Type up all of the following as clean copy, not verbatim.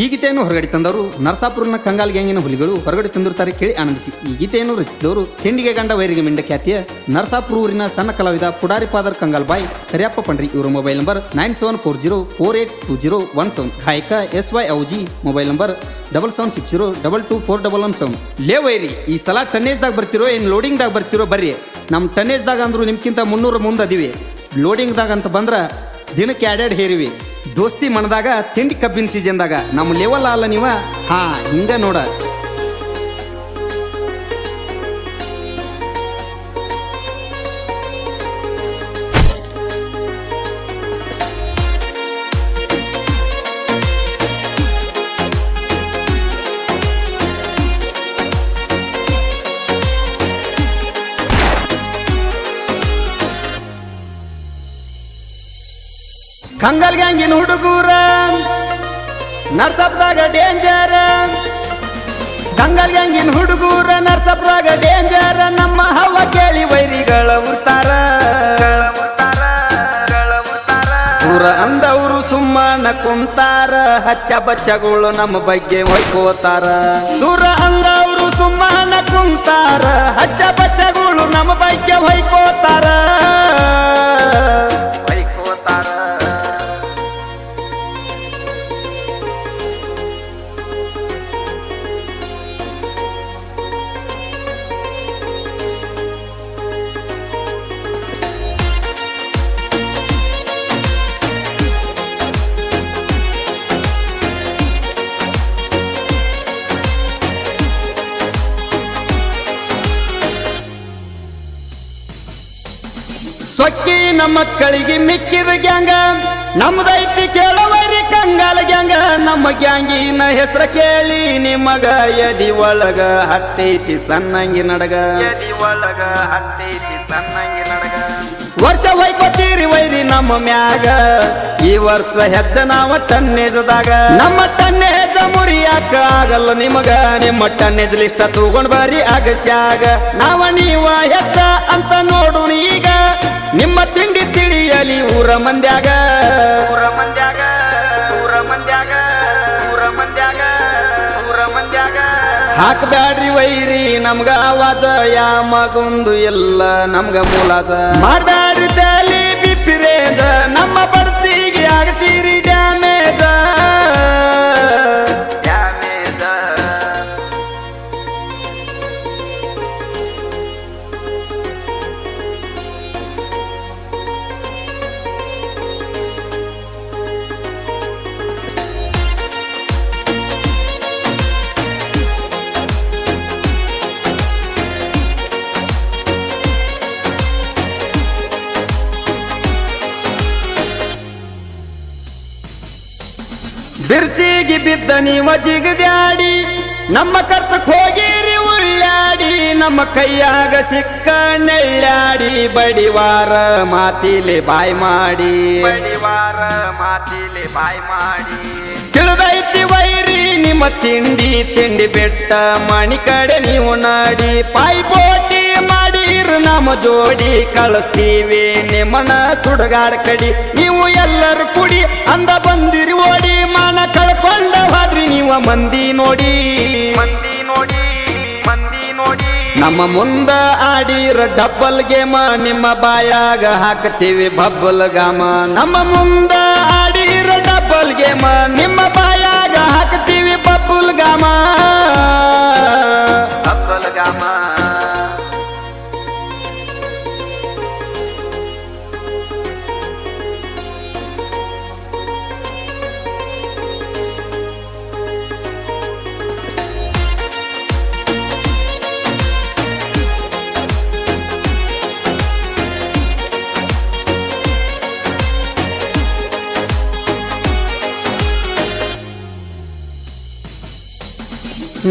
ಈ ಗೀತೆಯನ್ನು ಹೊರಗಡೆ ತಂದವರು ನರಸಾಪುರನ ಕಂಗಾಲ್ ಗ್ಯಾಂಗಿನ ಹುಲಿಗಳು ಹೊರಗಡೆ ತಂದಿರುತ್ತಾರೆ, ಕೇಳಿ ಆನಂದಿಸಿ. ಈ ಗೀತೆಯನ್ನು ರಚಿಸಿದವರು ತಿಂಡಿಗೆ ಗಂಡ ವೈರಿಗೆ ಮಿಂಡ ಖ್ಯಾತಿಯ ನರಸಾಪುರ ಊರಿನ ಸಣ್ಣ ಕಲಾವಿದ ಪುಡಾರಿ ಫಾದರ್ ಕಂಗಾಲ್ ಬಾಯ್ ಕರಿಯಪ್ಪ ಪಂಡ್ರಿ. ಇವರ ಮೊಬೈಲ್ ನಂಬರ್ 9740482017. ಗಾಯಕ SY ಔಜಿ ಮೊಬೈಲ್ ನಂಬರ್ 7760222417. ಲೇ ವೈರಿ, ಈ ಸಲ ಟನ್ನೇಜ್ದಾಗ ಬರ್ತಿರೋ ಏನು ಲೋಡಿಂಗ್ದಾಗ ಬರ್ತಿರೋ ಬರ್ರಿ. ನಮ್ಮ ಟನ್ನೇಜ್ದಾಗ ಅಂದ್ರು ನಿಮ್ಗಿಂತ 300 ಮುಂದೆ ಅದಿವಿ. ಲೋಡಿಂಗ್ದಾಗ ಅಂತ ಬಂದ್ರ ದಿನಕ್ಕೆ ಎರಡೆರಡು ಹೇರಿವಿ. ದೋಸ್ತಿ ಮಣದಾಗ ತಿಂಡಿ ಕಬ್ಬಿನ ಸೀಸನ್ದಾಗ ನಮ್ಮ ಲೆವೆಲ್ ಅಲ್ಲ ನೀವ. ಹಾ ಹಿಂಗ ನೋಡ. ಕಂಗಾಲ್ ಗ್ಯಾಂಗಿನ ಹುಡುಗೂರ ನರ್ಸಪ್ದಾಗ ಡೇಂಜರ್. ಕಂಗಾಲ್ ಗ್ಯಾಂಗಿನ ಹುಡುಗೂರ ನರ್ಸಪ್ದಾಗ ಡೇಂಜರ್. ನಮ್ಮ ಹವ ಕೇಳಿ ವೈರಿಗಳ ಉರ್ತಾರ. ಸೂರ ಅಂದವರು ಸುಮ್ಮನ ಕುಂತಾರ. ಹಚ್ಚ ಬಚ್ಚಗಳು ನಮ್ಮ ಬಗ್ಗೆ ಹೊಯ್ಕೋತಾರ. ಸೂರ ಅಂದವರು ಸುಮ್ಮನ ಕುಂತಾರ. ಹಚ್ಚ ಬಚ್ಚಗಳು ನಮ್ಮ ಬಗ್ಗೆ ಹೊಯ್ಕೋತಾರ. ಸೊಕ್ಕಿ ನಮ್ಮ ಮಕ್ಕಳಿಗೆ ಮಿಕ್ಕಿದ ಗ್ಯಾಂಗ ನಮ್ದೈತಿ ಕೇಳವರಿ ಕಂಗಾಲ ಗ್ಯಾಂಗ. ನಮ್ಮ ಗ್ಯಾಂಗಿನ ಹೆಸರ ಕೇಳಿ ನಿಮಗ ಎದಿ ಒಳಗ ಹತ್ತೈತಿ ಸಣ್ಣಂಗಿ ನಡಗ. ವರ್ಷ ಹೊಯ್ಕೋತೀರಿ ವೈರಿ ನಮ್ಮ ಮ್ಯಾಗ. ಈ ವರ್ಷ ಹೆಚ್ಚ ನಾವ ಟನ್ನೇಜದಾಗ. ನಮ್ಮ ಟನ್ನೇಜ ಮುರಿಯಾಕ ಆಗಲ್ಲ ನಿಮಗ. ನಿಮ್ಮ ಟನ್ನೇಜ್ ಲಿಷ್ಟ ತಗೊಂಡ್ ಬರಿ ಅಗಸ್ಯಾಗ. ನಾವ ನೀವ ಹೆಚ್ಚ ಅಂತ ನೋಡು ಈಗ. ನಿಮ್ಮ ತಿಂಡಿ ತಿಳಿಯಲಿ ಊರ ಮಂದ್ಯಾಗ. ಹಾಕಬ್ಯಾಡ್ರಿ ವೈರಿ ನಮ್ಗ ಆವಾಜ. ಯಾ ಮಗೊಂದು ಎಲ್ಲ ನಮ್ಗ ಮೂಲಾಜ. ಮಾಡ್ಬ್ಯಾಡ್ರಿ ತಲಿ ಬಿಪ್ಪಿರೇಜ. ನಮ್ಮ ಬರ್ತಿಗೆ ಆಗ್ತೀರಿ ಡ್ಯಾಮೇಜ. ಬಿರ್ಸಿಗೆ ಬಿದ್ದ ನೀವ ಜಿಗದ್ಯಾಡಿ. ನಮ್ಮ ಕರ್ತಕ್ ಹೋಗಿರಿ ಉಳ್ಳಾಡಿ. ನಮ್ಮ ಕೈಯಾಗ ಸಿಕ್ಕ ನೆಳ್ಳಾಡಿ. ಬಡಿವಾರ ಮಾತಿಲೆ ಬಾಯ್ ಮಾಡಿ. ತಿಳಿದೈತಿ ವೈರಿ ನಿಮ್ಮ ತಿಂಡಿ ಬೆಟ್ಟ ಮಣಿ ಕಡೆ ನೀವು ನಾಡಿ. ಪಾಯ್ಪೋಟಿ ಮಾಡಿರು ನಮ್ಮ ಜೋಡಿ. ಕಳಿಸ್ತೀವಿ ನಿಮ್ಮನ ಸುಡಗಾಡ ಕಡಿ. ನೀವು ಎಲ್ಲರೂ ಕುಡಿ ಅಂದ ಬಂದಿರಿ ಓಡಿ. ಮಾನ ಕಳ್ಕೊಂಡ ಹೋದ್ರಿ ನೀವು ಮಂದಿ ನೋಡಿ. ನಮ್ಮ ಮುಂದ ಆಡಿರ ಡಬ್ಬಲ್ ಗೇಮ. ನಿಮ್ಮ ಬಾಯಾಗ ಹಾಕ್ತೀವಿ ಬಬ್ಬಲ್ ಗಾಮ. ನಮ್ಮ ಮುಂದ ಆಡಿರ ಡಬ್ಬಲ್ ಗೇಮ. ನಿಮ್ಮ ಬಾಯಾಗ ಹಾಕ್ತೀವಿ ಬಬ್ಬಲ್ ಗಾಮ.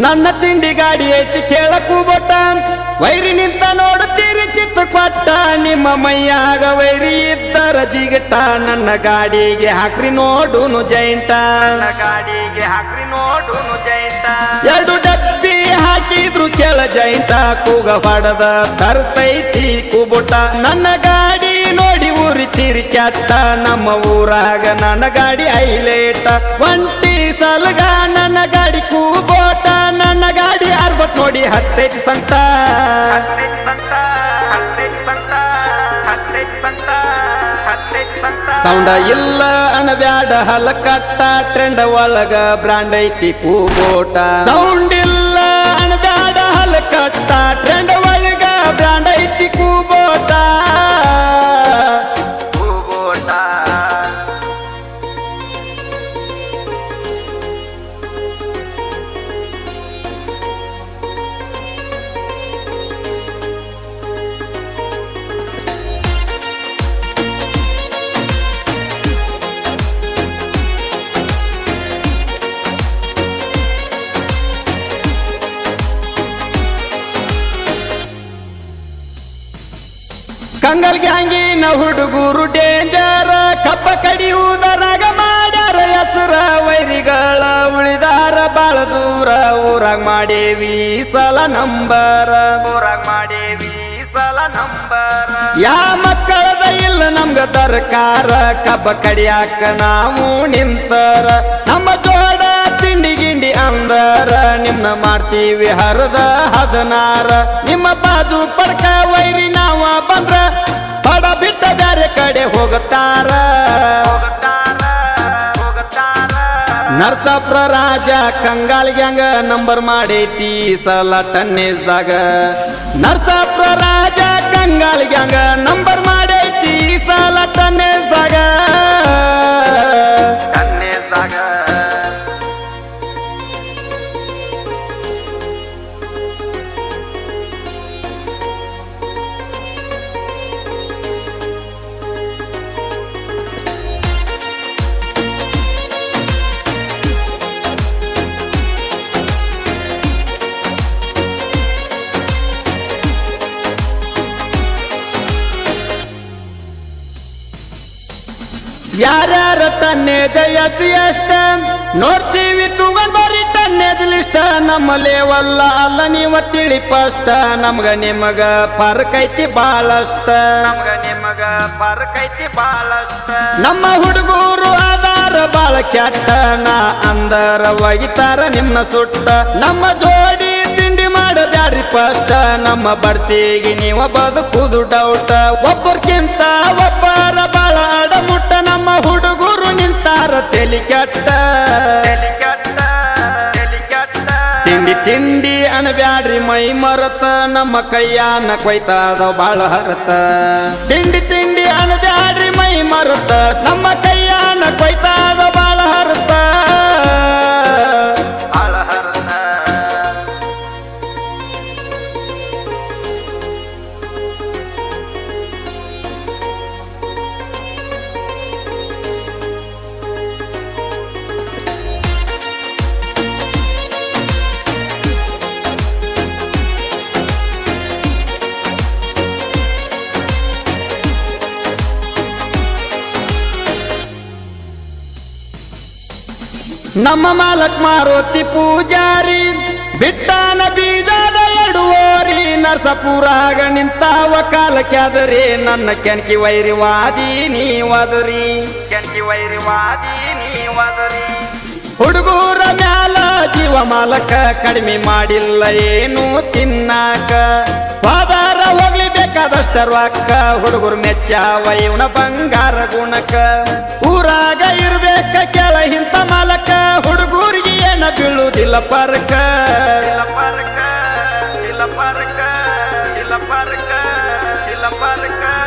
ನನ್ನ ತಿಂಡಿ ಗಾಡಿ ಐತಿ ಕೇಳಕ್ಕೂ ಬೊಟ್ಟ. ವೈರಿ ನಿಂತ ನೋಡುತ್ತೀರಿ ಚಿತ್ತ ಕೊಟ್ಟ. ನಿಮ್ಮ ಮೈಯಾಗ ವೈರಿ ಇದ್ದರ ಜಿಗಟ. ನನ್ನ ಗಾಡಿಗೆ ಹಾಕ್ರಿ ನೋಡುನು ಜೈಂಟ. ಎರಡು ಡಬ್ಬಿ ಹಾಕಿದ್ರು ಕೆಳ ಜೈಂಟ. ಕೂಗ ಹೊಡದ ತರ್ತೈತಿ ಕೂಬುಟ. ನನ್ನ ಗಾಡಿ ನೋಡಿ ಉರಿತೀರಿ ಕ್ಯಾಟ. ನಮ್ಮ ಊರಾಗ ನನ್ನ ಗಾಡಿ ಹೈಲೇಟ. ಒಂಟಿ ಸಲಗ ನೋಡಿ ಹತ್ತೈತಿ ಸಂತ ಸೌಂಡ ಇಲ್ಲ ಅಣಬ್ಯಾಡ ಹಲಕಟ್ಟ ಟ್ರೆಂಡ್ ಒಳಗ ಬ್ರಾಂಡ್ ಐತಿ ಕೂಬೋಟ ಸೌಂಡ್ ಇಲ್ಲ ಅಣಬ್ಯಾಡ ಹಲಕಟ್ಟ ಟ್ರೆಂಡ್ ಒಳಗ ಬ್ರಾಂಡ್ ಐತಿ ಕೂಬೋಟ ಕಂಗಲ್ ಗ್ಯಾಂಗಿನ ಹುಡುಗರು ಡೇಂಜರ್ ಕಬ್ಬ ಕಡಿಯುವುದರಾಗ ಮಾಡ್ಯಾರ ಹೆಸರ ವೈರಿಗಳ ಉಳಿದಾರ ಬಾಳ ದೂರ ಊರಾಗ ಮಾಡೇವಿ ಸಲ ನಂಬರ ಯಾ ಮಕ್ಕಳದ ಇಲ್ಲ ನಮ್ಗ ದರ್ಕಾರ ಕಬ್ಬ ಕಡಿಯಾಕ ನಾವು ನಿಂತರ ನಮ್ಮ ಜೋಡ ತಿಂಡಿ ಗಿಂಡಿ ಅಂದರ ನಿಮ್ನ ಮಾಡ್ತೀವಿ ಹರದ 16 ನಿಮ್ಮ ಬಾಜು ಪಡ್ಕ ವೈರಿ ನಾವ ಬಂದ್ರ ಬಡ ಬಿಟ್ಟ ಬ್ಯಾರೆ ಕಡೆ ಹೋಗತಾರ ನರಸಾಪುರ ರಾಜ ಕಂಗಾಲ್ ಗ್ಯಾಂಗ್ ನಂಬರ್ ಮಾಡೈತಿ ಸಲ ಟನ್ನೇಜ್ದಾಗ ನರಸಾಪುರ ರಾಜ ಕಂಗಾಲ್ ಗ್ಯಾಂಗ್ ನಂಬರ್ ಮಾಡೈತಿ ಸಲ ಟನ್ನೇಜ್ದಾಗ ಯಾರ್ಯಾರ ಟನ್ನೇಜ ಎಷ್ಟ ನೋಡ್ತೀವಿ ತಗೊಂಡ್ ಬರೀ ಟನ್ನೇಜ್ ಲಿಸ್ಟ್ ನಮ್ಮ ಲೇವಲ್ಲ ಅಲ್ಲ ನೀವ ತಿಳಿ ಫಸ್ಟ್ ನಮ್ಗ ನಿಮಗ ಫರ್ಕ್ ಐತಿ ಬಾಳಷ್ಟ ನಮ್ಮ ಹುಡುಗರು ಆಧಾರ ಬಾಳ ಕೆಟ್ಟ ನಾ ಅಂದರ ಒಗಿತಾರ ನಿಮ್ನ ಸುಟ್ಟ ನಮ್ಮ ಜೋಡಿ ತಿಂಡಿ ಮಾಡಬ್ಯಾಡ್ರಿ ಫಸ್ಟ್ ನಮ್ಮ ಬರ್ತಿಗೆ ನೀವ ಬದುಕುದು ಡೌಟ ಒಬ್ಬರ್ಕಿಂತ ಒಬ್ಬರ ಬಾಳ ಅಡಮುಟ್ಟ ನಮ್ಮ ಹುಡುಗರು ನಿಂತಾರ ತೆಲಿ ಕೆಟ್ಟ ತಿಂಡಿ ತಿಂಡಿ ಅಣಬ್ಯಾಡ್ರಿ ಮೈ ಮರತ ನಮ್ಮ ಕೈಯಾನ ಕೊಯ್ತಾದ ಬಾಳ ಹರತ ತಿಂಡಿ ತಿಂಡಿ ಅಣಬ್ಯಾಡ್ರಿ ಮೈ ಮರತ ನಮ್ಮ ಕೈಯಾನ ಕೊಯ್ತಾದ ಬಾಳ ಹರತ ನಮ್ಮ ಮಾಲಕ್ ಮಾರುತಿ ಪೂಜಾರಿ ಬಿಟ್ಟಾನ ಬೀಜದ 2 ಓರಿ ನರಸಾಪುರಾಗ ನಿಂತಾವ ಕಾಲಕ್ಕಾದರಿ ನನ್ನ ಕೆಣಕಿ ವೈರಿ ವಾದಿ ನೀವದರಿ ಹುಡುಗರ ಮ್ಯಾಲ ಜೀವ ಮಾಲಕ ಕಡಿಮೆ ಮಾಡಿಲ್ಲ ಏನು ತಿನ್ನಾಕ ಪಾದಾರ ಹೋಗ್ಲಿ ಬೇಕಾದಷ್ಟ ರೊಕ್ಕ ಹುಡುಗರು ಮೆಚ್ಚಾವ ಇವನ ಬಂಗಾರ ಗುಣಕ ಊರಾಗ ಇರ್ಬೇಕ ಕೆಳ ಇಂತ ಮಾಲಕ ಹುಡುಗರಿಗೆ ಏನ ಬೀಳುವುದಿಲ್ಲ ಪರ್ಕ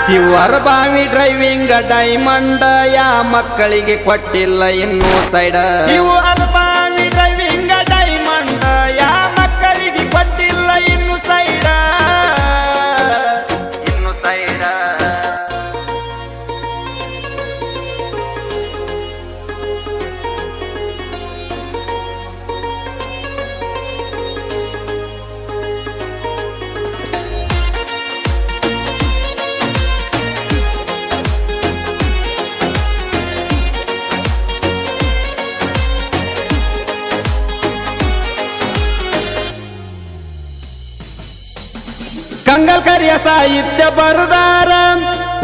ಶಿವರ ಬಾವಿ ಡ್ರೈವಿಂಗ್ ಡೈಮಂಡ್ ಯಾ ಮಕ್ಕಳಿಗೆ ಕೊಟ್ಟಿಲ್ಲ ಇನ್ನೂ ಸೈಡ ಶಿವರ ಬಾವಿ ಡ್ರೈವಿಂಗ್ ಡೈಮಂಡ್ ಯಾ ಮಕ್ಕಳಿಗೆ ಕೊಟ್ಟಿಲ್ಲ ಇನ್ನು ಸೈಡ ಕಂಗಲ್ ಕರಿಯ ಸಾಹಿತ್ಯ ಬರದಾರ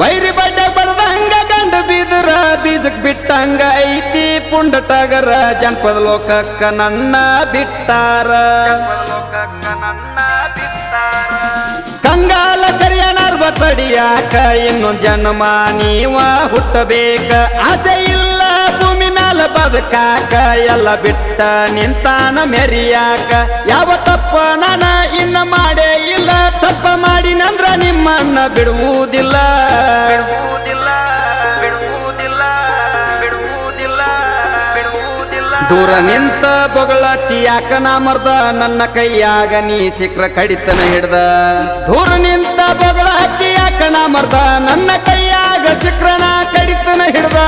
ವೈರಿ ಬಡ್ಡ ಬಡದಂಗ ಗಂಡ ಬಿದ್ರ ಬೀಜಕ್ ಬಿಟ್ಟಂಗ ಐತಿ ಪುಂಡಟಗರ ಜನಪದ ಲೋಕಕ್ಕ ನನ್ನ ಬಿಟ್ಟಾರ ಕಂಗಾಲ ಕರಿಯನರ್ವ ತಡಿಯಾಕ ಇನ್ನೊಂದ್ ಜನ್ಮ ನೀವ ಹುಟ್ಟಬೇಕ ಆಸೆ ಇಲ್ಲ ಭೂಮಿ ಮ್ಯಾಲ ಬದುಕಾಕ ಎಲ್ಲ ಬಿಟ್ಟ ನಿಂತಾನ ಮೆರಿಯಾಕ ಯಾವ ತಪ್ಪ ನಾನ ಇನ್ನ ಮಾಡೇ ಇಲ್ಲ ತಪ್ಪ ಮಾಡಿನಂದ್ರ ನಿಮ್ಮನ್ನ ಬಿಡುವುದಿಲ್ಲ ದೂರ ನಿಂತ ಬೊಗಳತಿ ಯಾಕ ನಾ ಮರ್ದ ನನ್ನ ಕೈಯಾಗ ನೀ ಸಿಕ್ರ ಕಡಿತನ ಹಿಡ್ದ ದೂರ ನಿಂತ ಬೊಗಳತಿ ಯಾಕ ನಾ ಮರ್ದ ನನ್ನ ಕೈಯಾಗ ಸಿಕ್ರ ನಾ ಕಡಿತನ ಹಿಡ್ದ